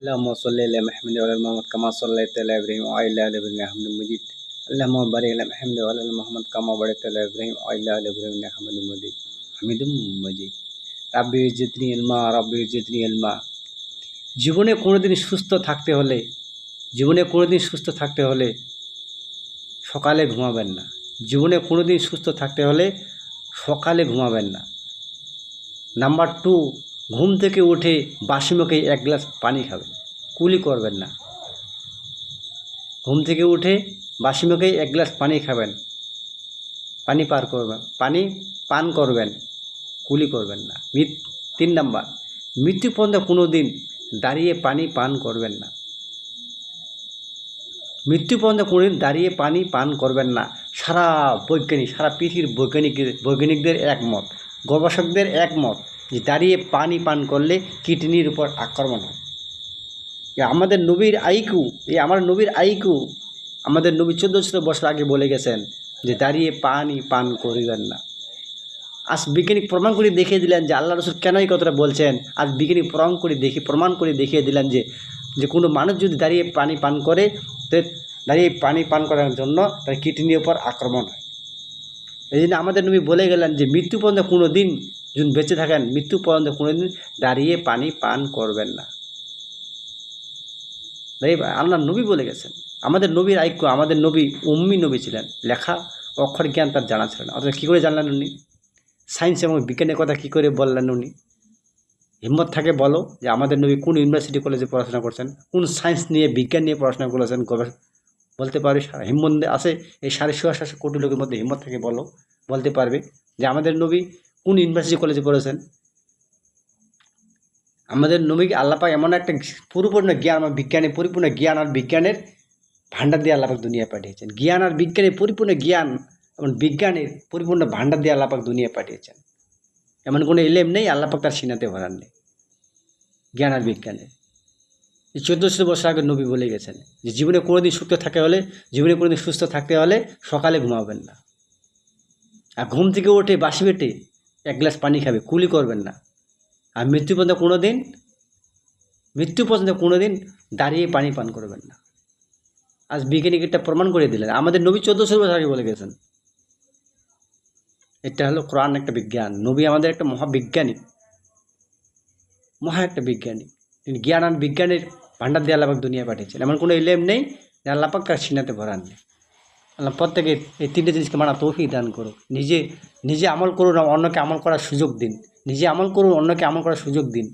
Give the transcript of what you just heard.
اللهم صل على محمد وعلى ال محمد كما صليت على ابراهيم وعلى ال ابراهيم انك حميد مجيد. اللهم بارك على محمد وعلى ال محمد كما باركت على ابراهيم وعلى ال ابراهيم انك حميد مجيد. হামিদুম মজিদ। রাব্বি জিদনি ইলমা রাব্বি জিদনি ইলমা। জীবনে কোনোদিন সুস্থ থাকতে হলে সকালে ঘুমাবেন না। জীবনে কোনোদিন সুস্থ থাকতে হলে সকালে ঘুমাবেন না। নাম্বার 2, ঘুম থেকে উঠে বাসি মুখে 1 গ্লাস পানি খাবেন, কুলি করবেন না। ঘুম থেকে উঠে বাসি মুখে 1 গ্লাস পানি খাবেন, পানি পান করবেন, কুলি করবেন না। 3 নাম্বার, মৃত্যু পর্যন্ত কোনো দিন দাঁড়িয়ে পানি পান করবেন না। মৃত্যু পর্যন্ত কোনো দিন দাঁড়িয়ে পানি পান করবেন না। সারা পৃথিবীর বৈজ্ঞানিকদের একমত, গবেষকদের একমত যে দাঁড়িয়ে পানি পান করলে কিডনির উপর আক্রমণ হয়। আমাদের নবীর আইকিউ আমাদের নবী 1400 বছর আগে বলে গেছেন যে দাঁড়িয়ে পানি পান করিবেন না। আজ বিজ্ঞানিক প্রমাণ করে দেখিয়ে দিলেন যে আল্লাহ রসুল কেন এই কথাটা বলছেন। আজ বিজ্ঞানিক প্রমাণ করে দেখিয়ে দিলেন যে কোনো মানুষ যদি দাঁড়িয়ে পানি পান করে, তো দাঁড়িয়ে পানি পান করার জন্য তার কিডনির উপর আক্রমণ হয়। এই জন্য আমাদের নবী বলে গেলেন যে মৃত্যু পর্যন্ত কোনো দিন যদি বেঁচে থাকেন, মৃত্যু পর্যন্ত কোনো দিন দাঁড়িয়ে পানি পান করবেন না। আল্লাহ নবী বলে গেছেন। আমাদের নবীর আইক্য, আমাদের নবী উম্মি নবী ছিলেন, লেখা অক্ষর জ্ঞান তার জানা ছিল না। অথচ কী করে জানলেন উনি? সায়েন্স এবং বিজ্ঞানের কথা কী করে বললেন উনি? হিম্মত থাকে বলো যে আমাদের নবী কোন ইউনিভার্সিটি কলেজে পড়াশোনা করছেন, কোন সায়েন্স নিয়ে বিজ্ঞান নিয়ে পড়াশোনা করেছেন, বলতে পারবে? হিম্মত আছে এই 7.5 কোটি লোকের মধ্যে হিম্মত থেকে বলতে পারবে যে আমাদের নবী কোন ইউনিভার্সিটি কলেজে পড়েছেন? আমাদের নবীকে আল্লাহ পাক এমন একটা পরিপূর্ণ জ্ঞান, পরিপূর্ণ জ্ঞান আর বিজ্ঞানের ভাণ্ডার দিয়ে আল্লাহ পাক দুনিয়া পাঠিয়েছেন। জ্ঞান আর বিজ্ঞানের পরিপূর্ণ জ্ঞান এবং বিজ্ঞানের পরিপূর্ণ ভাণ্ডার দিয়ে আল্লাহ পাক দুনিয়া পাঠিয়েছেন। এমন কোনো ইলম নেই আল্লাহ পাক তার সিনাতে ভরান নেই জ্ঞান আর বিজ্ঞানের। 1400 বছর আগে নবী বলে গেছেন যে জীবনে কোনোদিন সুস্থ থাকতে হলে সকালে ঘুমাবেন না। আর ঘুম থেকে উঠে বাসি পেটে 1 গ্লাস পানি খাবে, কুলি করবেন না। আর মৃত্যু পর্যন্ত কোনো দিন দাঁড়িয়ে পানি পান করবেন না। আজ বিজ্ঞানিক এটা প্রমাণ করে দিলেন। আমাদের নবী 1400 বছর আগে বলে গেছেন। এটা হলো কোরআন একটা বিজ্ঞান। নবী আমাদের একটা মহা একটা বিজ্ঞানী। তিনি জ্ঞান আর বিজ্ঞানের ভাণ্ডার দিয়ে আল্লাহ পাক দুনিয়া পাঠিয়েছেন। এমন কোনো ইলম নেই যে আল্লাহ পাক তার সিনাতে ভরান নেই। আল্লাহ প্রত্যেকে এই 3টে জিনিসকে মানা তৌফিক দান করুন। নিজে আমল করুন, অন্যকে আমল করার সুযোগ দিন। নিজে আমল করুন, অন্যকে আমল করার সুযোগ দিন।